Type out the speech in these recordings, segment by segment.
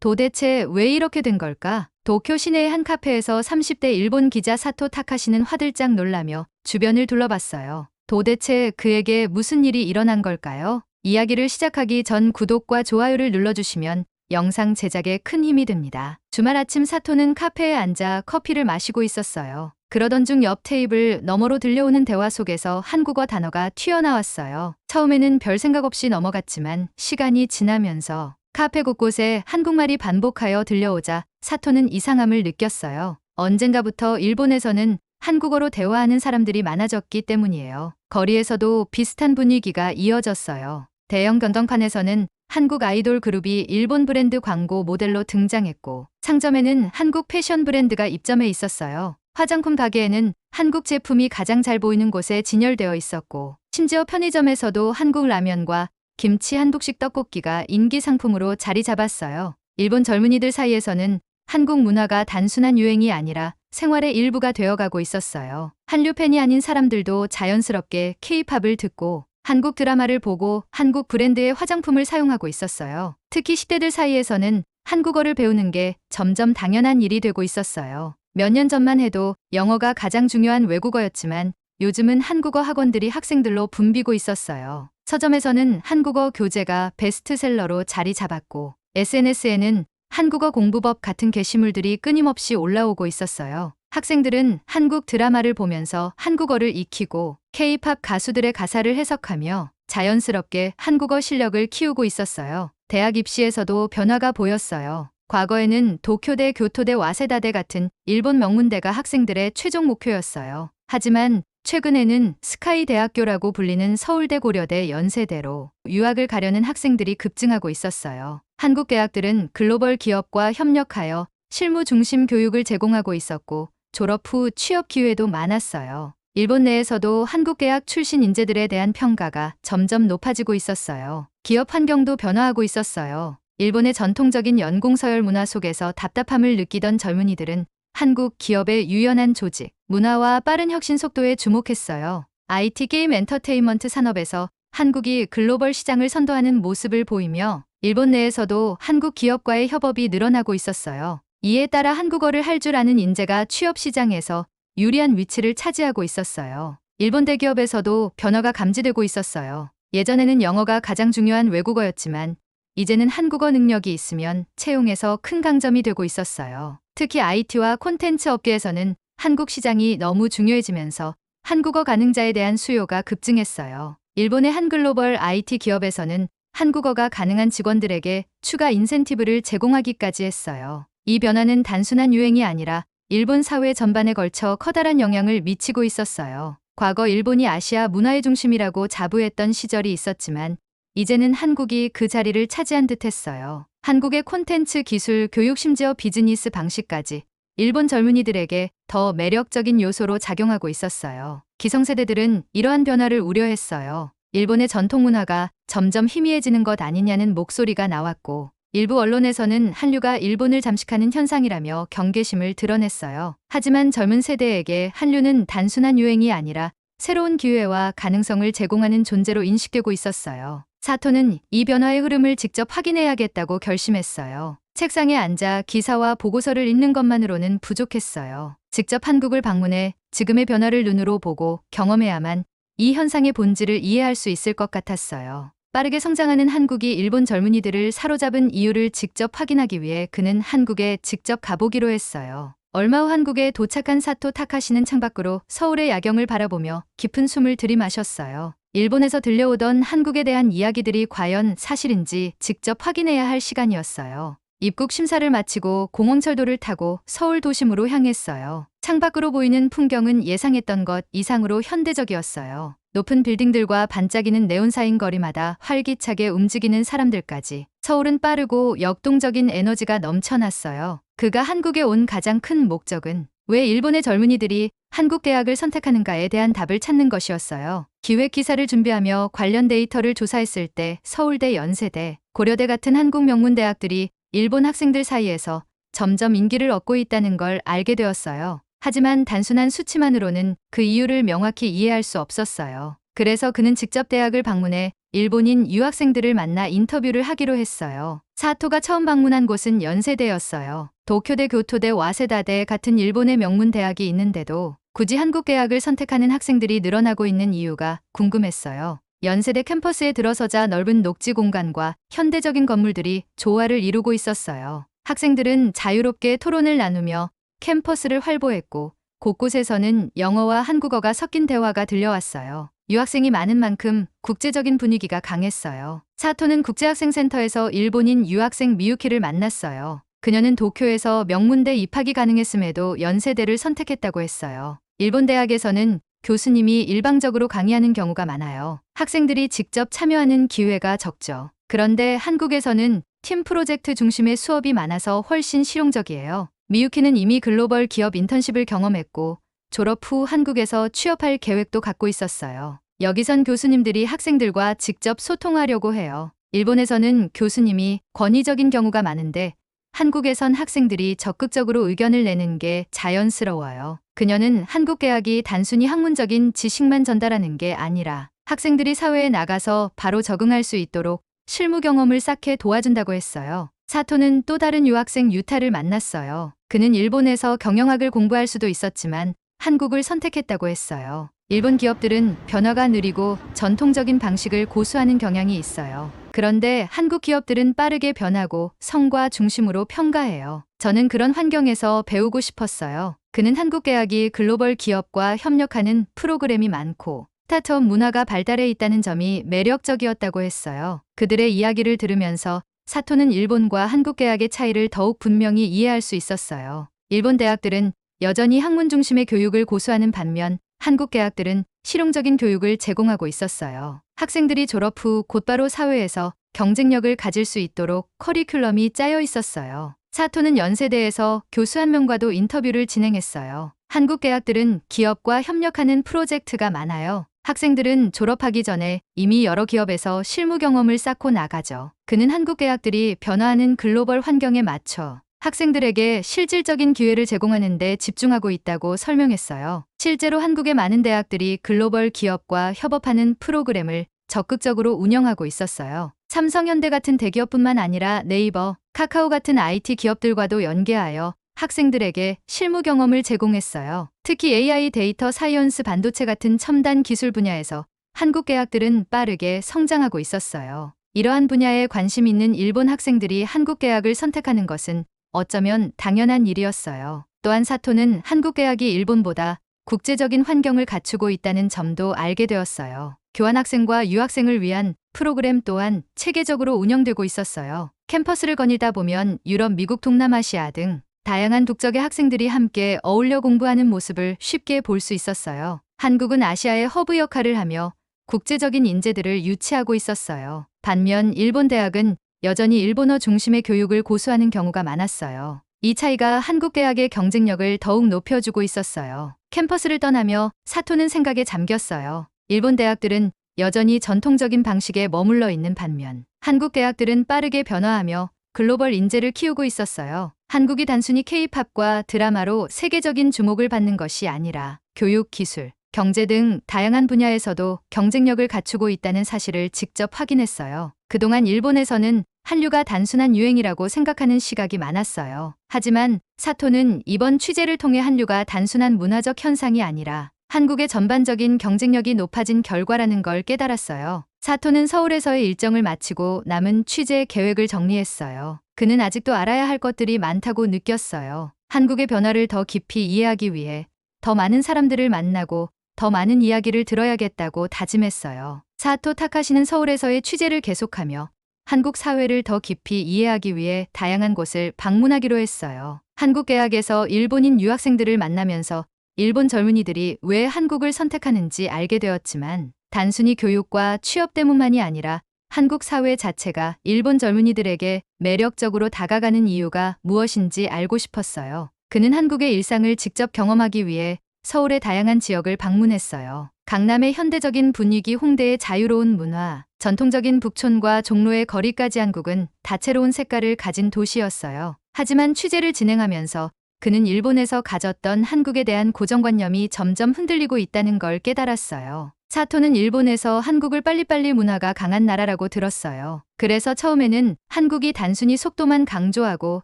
도대체 왜 이렇게 된 걸까? 도쿄 시내의 한 카페에서 30대 일본 기자 사토 타카시는 화들짝 놀라며 주변을 둘러봤어요. 도대체 그에게 무슨 일이 일어난 걸까요? 이야기를 시작하기 전 구독과 좋아요를 눌러주시면 영상 제작에 큰 힘이 됩니다. 주말 아침 사토는 카페에 앉아 커피를 마시고 있었어요. 그러던 중 옆 테이블 너머로 들려오는 대화 속에서 한국어 단어가 튀어나왔어요. 처음에는 별 생각 없이 넘어갔지만 시간이 지나면서 카페 곳곳에 한국말이 반복하여 들려오자 사토는 이상함을 느꼈어요. 언젠가부터 일본에서는 한국어로 대화하는 사람들이 많아졌기 때문이에요. 거리에서도 비슷한 분위기가 이어졌어요. 대형 전광판에서는 한국 아이돌 그룹이 일본 브랜드 광고 모델로 등장했고, 상점에는 한국 패션 브랜드가 입점해 있었어요. 화장품 가게에는 한국 제품이 가장 잘 보이는 곳에 진열되어 있었고, 심지어 편의점에서도 한국 라면과 김치 한국식 떡볶이가 인기 상품으로 자리 잡았어요. 일본 젊은이들 사이에서는 한국 문화가 단순한 유행이 아니라 생활의 일부가 되어가고 있었어요. 한류 팬이 아닌 사람들도 자연스럽게 K-팝을 듣고 한국 드라마를 보고 한국 브랜드의 화장품을 사용하고 있었어요. 특히 10대들 사이에서는 한국어를 배우는 게 점점 당연한 일이 되고 있었어요. 몇 년 전만 해도 영어가 가장 중요한 외국어였지만 요즘은 한국어 학원들이 학생들로 붐비고 있었어요. 서점에서는 한국어 교재가 베스트셀러로 자리 잡았고, SNS에는 한국어 공부법 같은 게시물들이 끊임없이 올라오고 있었어요. 학생들은 한국 드라마를 보면서 한국어를 익히고 K-팝 가수들의 가사를 해석하며 자연스럽게 한국어 실력을 키우고 있었어요. 대학 입시에서도 변화가 보였어요. 과거에는 도쿄대, 교토대, 와세다대 같은 일본 명문대가 학생들의 최종 목표였어요. 하지만 최근에는 스카이 대학교라고 불리는 서울대, 고려대, 연세대로 유학을 가려는 학생들이 급증하고 있었어요. 한국 대학들은 글로벌 기업과 협력하여 실무 중심 교육을 제공하고 있었고, 졸업 후 취업 기회도 많았어요. 일본 내에서도 한국 대학 출신 인재들에 대한 평가가 점점 높아지고 있었어요. 기업 환경도 변화하고 있었어요. 일본의 전통적인 연공서열 문화 속에서 답답함을 느끼던 젊은이들은 한국 기업의 유연한 조직, 문화와 빠른 혁신 속도에 주목했어요. IT 게임 엔터테인먼트 산업에서 한국이 글로벌 시장을 선도하는 모습을 보이며 일본 내에서도 한국 기업과의 협업이 늘어나고 있었어요. 이에 따라 한국어를 할 줄 아는 인재가 취업 시장에서 유리한 위치를 차지하고 있었어요. 일본 대기업에서도 변화가 감지되고 있었어요. 예전에는 영어가 가장 중요한 외국어였지만 이제는 한국어 능력이 있으면 채용에서 큰 강점이 되고 있었어요. 특히 IT와 콘텐츠 업계에서는 한국 시장이 너무 중요해지면서 한국어 가능자에 대한 수요가 급증했어요. 일본의 한 글로벌 IT 기업에서는 한국어가 가능한 직원들에게 추가 인센티브를 제공하기까지 했어요. 이 변화는 단순한 유행이 아니라 일본 사회 전반에 걸쳐 커다란 영향을 미치고 있었어요. 과거 일본이 아시아 문화의 중심이라고 자부했던 시절이 있었지만 이제는 한국이 그 자리를 차지한 듯 했어요. 한국의 콘텐츠 기술, 교육, 심지어 비즈니스 방식까지 일본 젊은이들에게 더 매력적인 요소로 작용하고 있었어요. 기성세대들은 이러한 변화를 우려했어요. 일본의 전통 문화가 점점 희미해지는 것 아니냐는 목소리가 나왔고, 일부 언론에서는 한류가 일본을 잠식하는 현상이라며 경계심을 드러냈어요. 하지만 젊은 세대에게 한류는 단순한 유행이 아니라 새로운 기회와 가능성을 제공하는 존재로 인식되고 있었어요. 사토는 이 변화의 흐름을 직접 확인해야겠다고 결심했어요. 책상에 앉아 기사와 보고서를 읽는 것만으로는 부족했어요. 직접 한국을 방문해 지금의 변화를 눈으로 보고 경험해야만 이 현상의 본질을 이해할 수 있을 것 같았어요. 빠르게 성장하는 한국이 일본 젊은이들을 사로잡은 이유를 직접 확인하기 위해 그는 한국에 직접 가보기로 했어요. 얼마 후 한국에 도착한 사토 타카시는 창밖으로 서울의 야경을 바라보며 깊은 숨을 들이마셨어요. 일본에서 들려오던 한국에 대한 이야기들이 과연 사실인지 직접 확인해야 할 시간이었어요. 입국 심사를 마치고 공항철도를 타고 서울 도심으로 향했어요. 창밖으로 보이는 풍경은 예상했던 것 이상으로 현대적이었어요. 높은 빌딩들과 반짝이는 네온사인 거리마다 활기차게 움직이는 사람들까지. 서울은 빠르고 역동적인 에너지가 넘쳐났어요. 그가 한국에 온 가장 큰 목적은 왜 일본의 젊은이들이 한국 대학을 선택하는가에 대한 답을 찾는 것이었어요. 기획 기사를 준비하며 관련 데이터를 조사했을 때 서울대, 연세대, 고려대 같은 한국 명문 대학들이 일본 학생들 사이에서 점점 인기를 얻고 있다는 걸 알게 되었어요. 하지만 단순한 수치만으로는 그 이유를 명확히 이해할 수 없었어요. 그래서 그는 직접 대학을 방문해 일본인 유학생들을 만나 인터뷰를 하기로 했어요. 사토가 처음 방문한 곳은 연세대였어요. 도쿄대, 교토대, 와세다대 같은 일본의 명문 대학이 있는데도 굳이 한국 대학을 선택하는 학생들이 늘어나고 있는 이유가 궁금했어요. 연세대 캠퍼스에 들어서자 넓은 녹지 공간과 현대적인 건물들이 조화를 이루고 있었어요. 학생들은 자유롭게 토론을 나누며 캠퍼스를 활보했고 곳곳에서는 영어와 한국어가 섞인 대화가 들려왔어요. 유학생이 많은 만큼 국제적인 분위기가 강했어요. 사토는 국제학생센터에서 일본인 유학생 미유키를 만났어요. 그녀는 도쿄에서 명문대 입학이 가능했음에도 연세대를 선택했다고 했어요. 일본 대학에서는 교수님이 일방적으로 강의하는 경우가 많아요. 학생들이 직접 참여하는 기회가 적죠. 그런데 한국에서는 팀 프로젝트 중심의 수업이 많아서 훨씬 실용적이에요. 미유키는 이미 글로벌 기업 인턴십을 경험했고 졸업 후 한국에서 취업할 계획도 갖고 있었어요. 여기선 교수님들이 학생들과 직접 소통하려고 해요. 일본에서는 교수님이 권위적인 경우가 많은데 한국에선 학생들이 적극적으로 의견을 내는 게 자연스러워요. 그녀는 한국 대학이 단순히 학문적인 지식만 전달하는 게 아니라 학생들이 사회에 나가서 바로 적응할 수 있도록 실무 경험을 쌓게 도와준다고 했어요. 사토는 또 다른 유학생 유타를 만났어요. 그는 일본에서 경영학을 공부할 수도 있었지만 한국을 선택했다고 했어요. 일본 기업들은 변화가 느리고 전통적인 방식을 고수하는 경향이 있어요. 그런데 한국 기업들은 빠르게 변하고 성과 중심으로 평가해요. 저는 그런 환경에서 배우고 싶었어요. 그는 한국 대학이 글로벌 기업과 협력하는 프로그램이 많고 스타트업 문화가 발달해 있다는 점이 매력적이었다고 했어요. 그들의 이야기를 들으면서 사토는 일본과 한국 대학의 차이를 더욱 분명히 이해할 수 있었어요. 일본 대학들은 여전히 학문 중심의 교육을 고수하는 반면 한국 대학들은 실용적인 교육을 제공하고 있었어요. 학생들이 졸업 후 곧바로 사회에서 경쟁력을 가질 수 있도록 커리큘럼이 짜여 있었어요. 사토는 연세대에서 교수 한 명과도 인터뷰를 진행했어요. 한국 대학들은 기업과 협력하는 프로젝트가 많아요. 학생들은 졸업하기 전에 이미 여러 기업에서 실무 경험을 쌓고 나가죠. 그는 한국 대학들이 변화하는 글로벌 환경에 맞춰 학생들에게 실질적인 기회를 제공하는 데 집중하고 있다고 설명했어요. 실제로 한국의 많은 대학들이 글로벌 기업과 협업하는 프로그램을 적극적으로 운영하고 있었어요. 삼성현대 같은 대기업뿐만 아니라 네이버, 카카오 같은 IT 기업들과도 연계하여 학생들에게 실무 경험을 제공했어요. 특히 AI, 데이터 사이언스, 반도체 같은 첨단 기술 분야에서 한국 대학들은 빠르게 성장하고 있었어요. 이러한 분야에 관심 있는 일본 학생들이 한국 대학을 선택하는 것은 어쩌면 당연한 일이었어요. 또한 사토는 한국 대학이 일본보다 국제적인 환경을 갖추고 있다는 점도 알게 되었어요. 교환학생과 유학생을 위한 프로그램 또한 체계적으로 운영되고 있었어요. 캠퍼스를 거니다 보면 유럽, 미국, 동남아시아 등 다양한 국적의 학생들이 함께 어울려 공부하는 모습을 쉽게 볼 수 있었어요. 한국은 아시아의 허브 역할을 하며 국제적인 인재들을 유치하고 있었어요. 반면 일본 대학은 여전히 일본어 중심의 교육을 고수하는 경우가 많았어요. 이 차이가 한국 대학의 경쟁력을 더욱 높여주고 있었어요. 캠퍼스를 떠나며 사토는 생각에 잠겼어요. 일본 대학들은 여전히 전통적인 방식에 머물러 있는 반면 한국 대학들은 빠르게 변화하며 글로벌 인재를 키우고 있었어요. 한국이 단순히 K-팝과 드라마로 세계적인 주목을 받는 것이 아니라 교육, 기술, 경제 등 다양한 분야에서도 경쟁력을 갖추고 있다는 사실을 직접 확인했어요. 그동안 일본에서는 한류가 단순한 유행이라고 생각하는 시각이 많았어요. 하지만 사토는 이번 취재를 통해 한류가 단순한 문화적 현상이 아니라 한국의 전반적인 경쟁력이 높아진 결과라는 걸 깨달았어요. 사토는 서울에서의 일정을 마치고 남은 취재 계획을 정리했어요. 그는 아직도 알아야 할 것들이 많다고 느꼈어요. 한국의 변화를 더 깊이 이해하기 위해 더 많은 사람들을 만나고 더 많은 이야기를 들어야겠다고 다짐했어요. 사토 타카시는 서울에서의 취재를 계속하며 한국 사회를 더 깊이 이해하기 위해 다양한 곳을 방문하기로 했어요. 한국 대학에서 일본인 유학생들을 만나면서 일본 젊은이들이 왜 한국을 선택하는지 알게 되었지만 단순히 교육과 취업 때문만이 아니라 한국 사회 자체가 일본 젊은이들에게 매력적으로 다가가는 이유가 무엇인지 알고 싶었어요. 그는 한국의 일상을 직접 경험하기 위해 서울의 다양한 지역을 방문했어요. 강남의 현대적인 분위기, 홍대의 자유로운 문화, 전통적인 북촌과 종로의 거리까지 한국은 다채로운 색깔을 가진 도시였어요. 하지만 취재를 진행하면서 그는 일본에서 가졌던 한국에 대한 고정관념이 점점 흔들리고 있다는 걸 깨달았어요. 사토는 일본에서 한국을 빨리빨리 문화가 강한 나라라고 들었어요. 그래서 처음에는 한국이 단순히 속도만 강조하고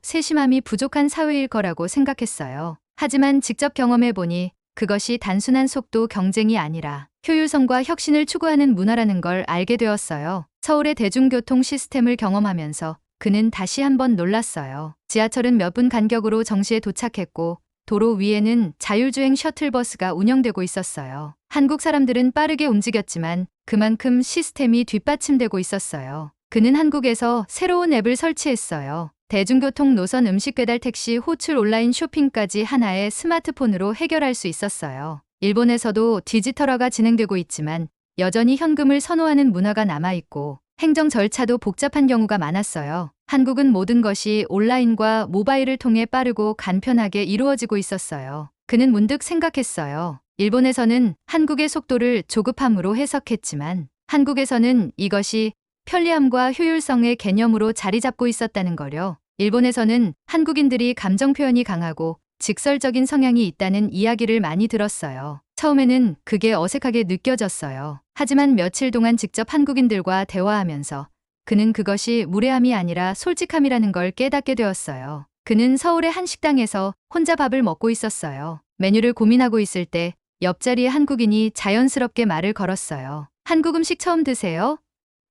세심함이 부족한 사회일 거라고 생각했어요. 하지만 직접 경험해보니 그것이 단순한 속도 경쟁이 아니라 효율성과 혁신을 추구하는 문화라는 걸 알게 되었어요. 서울의 대중교통 시스템을 경험하면서 그는 다시 한번 놀랐어요. 지하철은 몇 분 간격으로 정시에 도착했고 도로 위에는 자율주행 셔틀버스가 운영되고 있었어요. 한국 사람들은 빠르게 움직였지만 그만큼 시스템이 뒷받침되고 있었어요. 그는 한국에서 새로운 앱을 설치했어요. 대중교통 노선 음식 배달 택시 호출 온라인 쇼핑까지 하나의 스마트폰으로 해결할 수 있었어요. 일본에서도 디지털화가 진행되고 있지만 여전히 현금을 선호하는 문화가 남아있고 행정 절차도 복잡한 경우가 많았어요. 한국은 모든 것이 온라인과 모바일을 통해 빠르고 간편하게 이루어지고 있었어요. 그는 문득 생각했어요. 일본에서는 한국의 속도를 조급함으로 해석했지만 한국에서는 이것이 편리함과 효율성의 개념으로 자리 잡고 있었다는 거요. 일본에서는 한국인들이 감정 표현이 강하고 직설적인 성향이 있다는 이야기를 많이 들었어요. 처음에는 그게 어색하게 느껴졌어요. 하지만 며칠 동안 직접 한국인들과 대화하면서 그는 그것이 무례함이 아니라 솔직함이라는 걸 깨닫게 되었어요. 그는 서울의 한 식당에서 혼자 밥을 먹고 있었어요. 메뉴를 고민하고 있을 때 옆자리의 한국인이 자연스럽게 말을 걸었어요. 한국 음식 처음 드세요?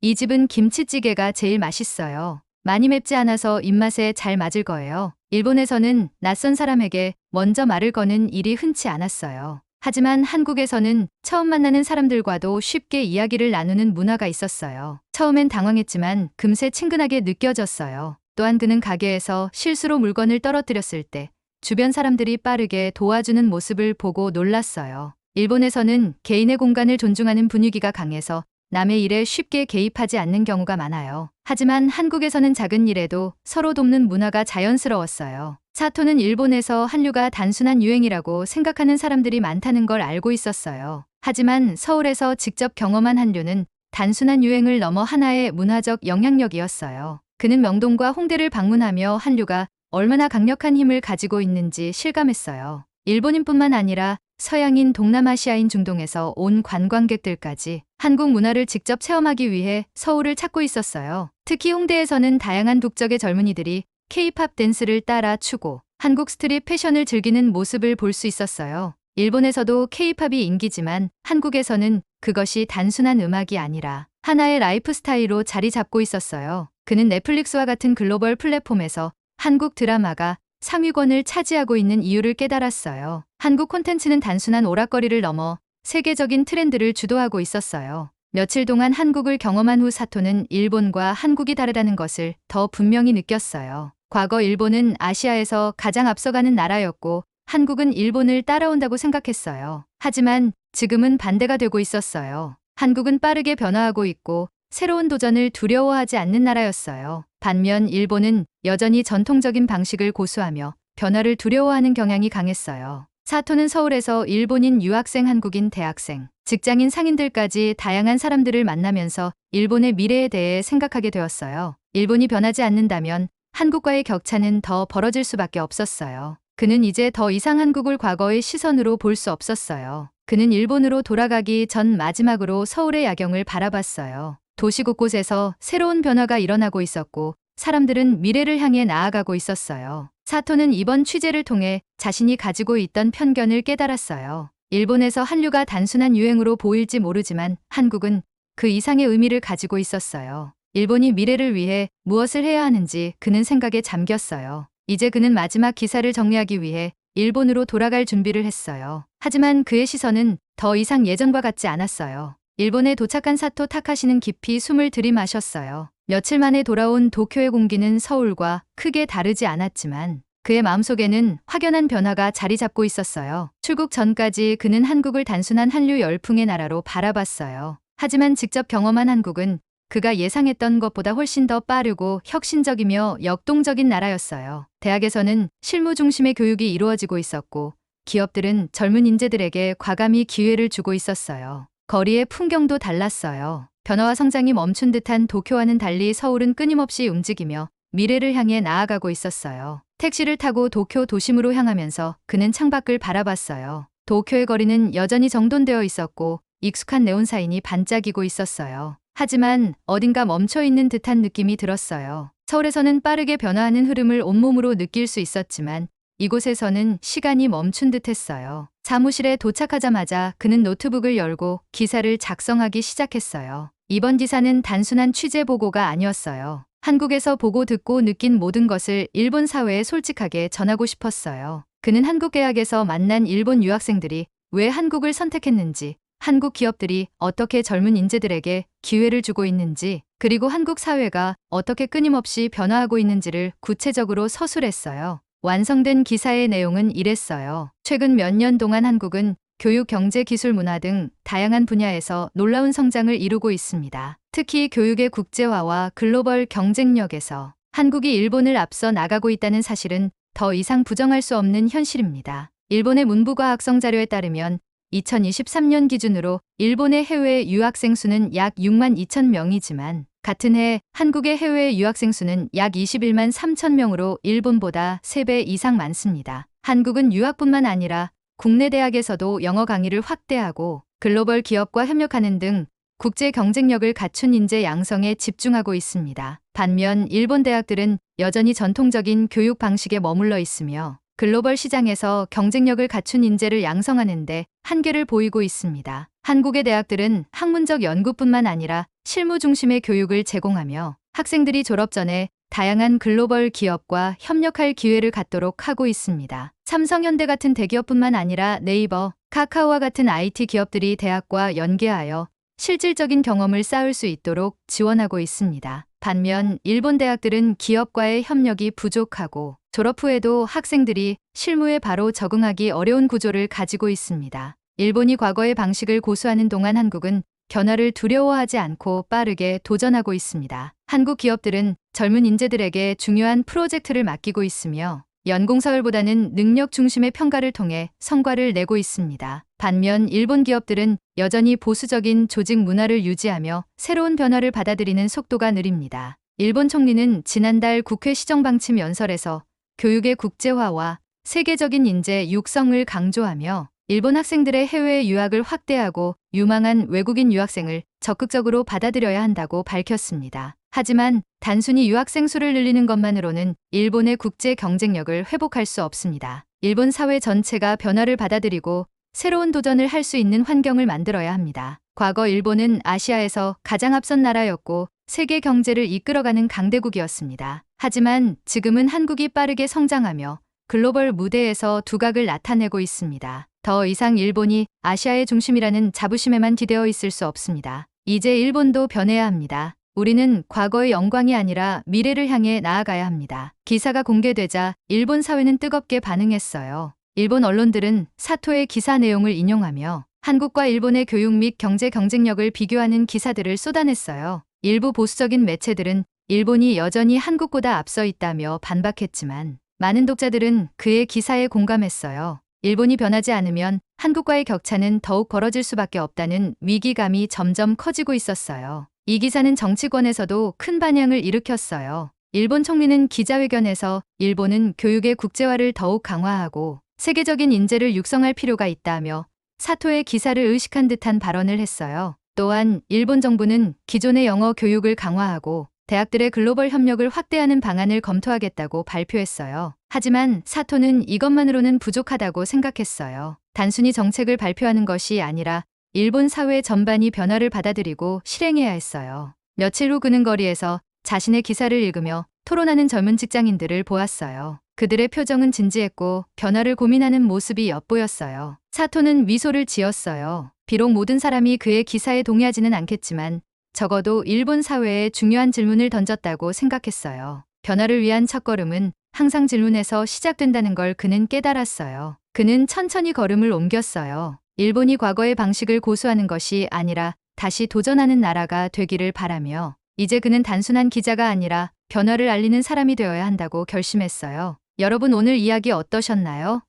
이 집은 김치찌개가 제일 맛있어요. 많이 맵지 않아서 입맛에 잘 맞을 거예요. 일본에서는 낯선 사람에게 먼저 말을 거는 일이 흔치 않았어요. 하지만 한국에서는 처음 만나는 사람들과도 쉽게 이야기를 나누는 문화가 있었어요. 처음엔 당황했지만 금세 친근하게 느껴졌어요. 또한 그는 가게에서 실수로 물건을 떨어뜨렸을 때 주변 사람들이 빠르게 도와주는 모습을 보고 놀랐어요. 일본에서는 개인의 공간을 존중하는 분위기가 강해서 남의 일에 쉽게 개입하지 않는 경우가 많아요. 하지만 한국에서는 작은 일에도 서로 돕는 문화가 자연스러웠어요. 사토는 일본에서 한류가 단순한 유행이라고 생각하는 사람들이 많다는 걸 알고 있었어요. 하지만 서울에서 직접 경험한 한류는 단순한 유행을 넘어 하나의 문화적 영향력이었어요. 그는 명동과 홍대를 방문하며 한류가 얼마나 강력한 힘을 가지고 있는지 실감했어요. 일본인뿐만 아니라 서양인, 동남아시아인, 중동에서 온 관광객들까지 한국 문화를 직접 체험하기 위해 서울을 찾고 있었어요. 특히 홍대에서는 다양한 국적의 젊은이들이 K-팝 댄스를 따라 추고 한국 스트릿 패션을 즐기는 모습을 볼 수 있었어요. 일본에서도 K-팝이 인기지만 한국에서는 그것이 단순한 음악이 아니라 하나의 라이프 스타일로 자리 잡고 있었어요. 그는 넷플릭스와 같은 글로벌 플랫폼에서 한국 드라마가 상위권을 차지하고 있는 이유를 깨달았어요. 한국 콘텐츠는 단순한 오락거리를 넘어 세계적인 트렌드를 주도하고 있었어요. 며칠 동안 한국을 경험한 후 사토는 일본과 한국이 다르다는 것을 더 분명히 느꼈어요. 과거 일본은 아시아에서 가장 앞서가는 나라였고 한국은 일본을 따라온다고 생각했어요. 하지만 지금은 반대가 되고 있었어요. 한국은 빠르게 변화하고 있고 새로운 도전을 두려워하지 않는 나라였어요. 반면 일본은 여전히 전통적인 방식을 고수하며 변화를 두려워하는 경향이 강했어요. 사토는 서울에서 일본인 유학생, 한국인 대학생, 직장인, 상인들까지 다양한 사람들을 만나면서 일본의 미래에 대해 생각하게 되었어요. 일본이 변하지 않는다면 한국과의 격차는 더 벌어질 수밖에 없었어요. 그는 이제 더 이상 한국을 과거의 시선으로 볼 수 없었어요. 그는 일본으로 돌아가기 전 마지막으로 서울의 야경을 바라봤어요. 도시 곳곳에서 새로운 변화가 일어나고 있었고 사람들은 미래를 향해 나아가고 있었어요. 사토는 이번 취재를 통해 자신이 가지고 있던 편견을 깨달았어요. 일본에서 한류가 단순한 유행으로 보일지 모르지만 한국은 그 이상의 의미를 가지고 있었어요. 일본이 미래를 위해 무엇을 해야 하는지 그는 생각에 잠겼어요. 이제 그는 마지막 기사를 정리하기 위해 일본으로 돌아갈 준비를 했어요. 하지만 그의 시선은 더 이상 예전과 같지 않았어요. 일본에 도착한 사토 타카시는 깊이 숨을 들이마셨어요. 며칠 만에 돌아온 도쿄의 공기는 서울과 크게 다르지 않았지만 그의 마음속에는 확연한 변화가 자리 잡고 있었어요. 출국 전까지 그는 한국을 단순한 한류 열풍의 나라로 바라봤어요. 하지만 직접 경험한 한국은 그가 예상했던 것보다 훨씬 더 빠르고 혁신적이며 역동적인 나라였어요. 대학에서는 실무 중심의 교육이 이루어지고 있었고 기업들은 젊은 인재들에게 과감히 기회를 주고 있었어요. 거리의 풍경도 달랐어요. 변화와 성장이 멈춘 듯한 도쿄와는 달리 서울은 끊임없이 움직이며 미래를 향해 나아가고 있었어요. 택시를 타고 도쿄 도심으로 향하면서 그는 창밖을 바라봤어요. 도쿄의 거리는 여전히 정돈되어 있었고 익숙한 네온사인이 반짝이고 있었어요. 하지만 어딘가 멈춰있는 듯한 느낌이 들었어요. 서울에서는 빠르게 변화하는 흐름을 온몸으로 느낄 수 있었지만 이곳에서는 시간이 멈춘 듯했어요. 사무실에 도착하자마자 그는 노트북을 열고 기사를 작성하기 시작했어요. 이번 기사는 단순한 취재 보고가 아니었어요. 한국에서 보고 듣고 느낀 모든 것을 일본 사회에 솔직하게 전하고 싶었어요. 그는 한국 대학에서 만난 일본 유학생들이 왜 한국을 선택했는지, 한국 기업들이 어떻게 젊은 인재들에게 기회를 주고 있는지, 그리고 한국 사회가 어떻게 끊임없이 변화하고 있는지를 구체적으로 서술했어요. 완성된 기사의 내용은 이랬어요. 최근 몇 년 동안 한국은 교육, 경제, 기술, 문화 등 다양한 분야에서 놀라운 성장을 이루고 있습니다. 특히 교육의 국제화와 글로벌 경쟁력에서 한국이 일본을 앞서 나가고 있다는 사실은 더 이상 부정할 수 없는 현실입니다. 일본의 문부과학성 자료에 따르면 2023년 기준으로 일본의 해외 유학생 수는 약 6만 2천 명이지만 같은 해 한국의 해외 유학생 수는 약 21만 3천 명으로 일본보다 3배 이상 많습니다. 한국은 유학뿐만 아니라 국내 대학에서도 영어 강의를 확대하고 글로벌 기업과 협력하는 등 국제 경쟁력을 갖춘 인재 양성에 집중하고 있습니다. 반면 일본 대학들은 여전히 전통적인 교육 방식에 머물러 있으며 글로벌 시장에서 경쟁력을 갖춘 인재를 양성하는 데 한계를 보이고 있습니다. 한국의 대학들은 학문적 연구뿐만 아니라 실무 중심의 교육을 제공하며 학생들이 졸업 전에 다양한 글로벌 기업과 협력할 기회를 갖도록 하고 있습니다. 삼성, 현대 같은 대기업뿐만 아니라 네이버, 카카오와 같은 IT 기업들이 대학과 연계하여 실질적인 경험을 쌓을 수 있도록 지원하고 있습니다. 반면 일본 대학들은 기업과의 협력이 부족하고 졸업 후에도 학생들이 실무에 바로 적응하기 어려운 구조를 가지고 있습니다. 일본이 과거의 방식을 고수하는 동안 한국은 변화를 두려워하지 않고 빠르게 도전하고 있습니다. 한국 기업들은 젊은 인재들에게 중요한 프로젝트를 맡기고 있으며 연공서열보다는 능력 중심의 평가를 통해 성과를 내고 있습니다. 반면 일본 기업들은 여전히 보수적인 조직 문화를 유지하며 새로운 변화를 받아들이는 속도가 느립니다. 일본 총리는 지난달 국회 시정방침 연설에서 교육의 국제화와 세계적인 인재 육성을 강조하며 일본 학생들의 해외 유학을 확대하고 유망한 외국인 유학생을 적극적으로 받아들여야 한다고 밝혔습니다. 하지만 단순히 유학생 수를 늘리는 것만으로는 일본의 국제 경쟁력을 회복할 수 없습니다. 일본 사회 전체가 변화를 받아들이고 새로운 도전을 할 수 있는 환경을 만들어야 합니다. 과거 일본은 아시아에서 가장 앞선 나라였고 세계 경제를 이끌어가는 강대국이었습니다. 하지만 지금은 한국이 빠르게 성장하며 글로벌 무대에서 두각을 나타내고 있습니다. 더 이상 일본이 아시아의 중심이라는 자부심에만 기대어 있을 수 없습니다. 이제 일본도 변해야 합니다. 우리는 과거의 영광이 아니라 미래를 향해 나아가야 합니다. 기사가 공개되자 일본 사회는 뜨겁게 반응했어요. 일본 언론들은 사토의 기사 내용을 인용하며 한국과 일본의 교육 및 경제 경쟁력을 비교하는 기사들을 쏟아냈어요. 일부 보수적인 매체들은 일본이 여전히 한국보다 앞서 있다며 반박했지만 많은 독자들은 그의 기사에 공감했어요. 일본이 변하지 않으면 한국과의 격차는 더욱 벌어질 수밖에 없다는 위기감이 점점 커지고 있었어요. 이 기사는 정치권에서도 큰 반향을 일으켰어요. 일본 총리는 기자회견에서 일본은 교육의 국제화를 더욱 강화하고 세계적인 인재를 육성할 필요가 있다며 사토의 기사를 의식한 듯한 발언을 했어요. 또한 일본 정부는 기존의 영어 교육을 강화하고 대학들의 글로벌 협력을 확대하는 방안을 검토하겠다고 발표했어요. 하지만 사토는 이것만으로는 부족하다고 생각했어요. 단순히 정책을 발표하는 것이 아니라 일본 사회 전반이 변화를 받아들이고 실행해야 했어요. 며칠 후 그는 거리에서 자신의 기사를 읽으며 토론하는 젊은 직장인들을 보았어요. 그들의 표정은 진지했고 변화를 고민하는 모습이 엿보였어요. 사토는 미소를 지었어요. 비록 모든 사람이 그의 기사에 동의하지는 않겠지만 적어도 일본 사회에 중요한 질문을 던졌다고 생각했어요. 변화를 위한 첫걸음은 항상 질문에서 시작된다는 걸 그는 깨달았어요. 그는 천천히 걸음을 옮겼어요. 일본이 과거의 방식을 고수하는 것이 아니라 다시 도전하는 나라가 되기를 바라며 이제 그는 단순한 기자가 아니라 변화를 알리는 사람이 되어야 한다고 결심했어요. 여러분, 오늘 이야기 어떠셨나요?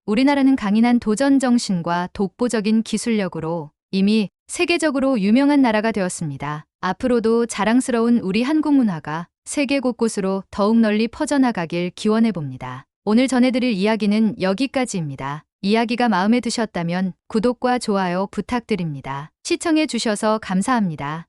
우리나라는 강인한 도전 정신과 독보적인 기술력으로 이미 세계적으로 유명한 나라가 되었습니다. 앞으로도 자랑스러운 우리 한국 문화가 세계 곳곳으로 더욱 널리 퍼져나가길 기원해 봅니다. 오늘 전해드릴 이야기는 여기까지입니다. 이야기가 마음에 드셨다면 구독과 좋아요 부탁드립니다. 시청해 주셔서 감사합니다.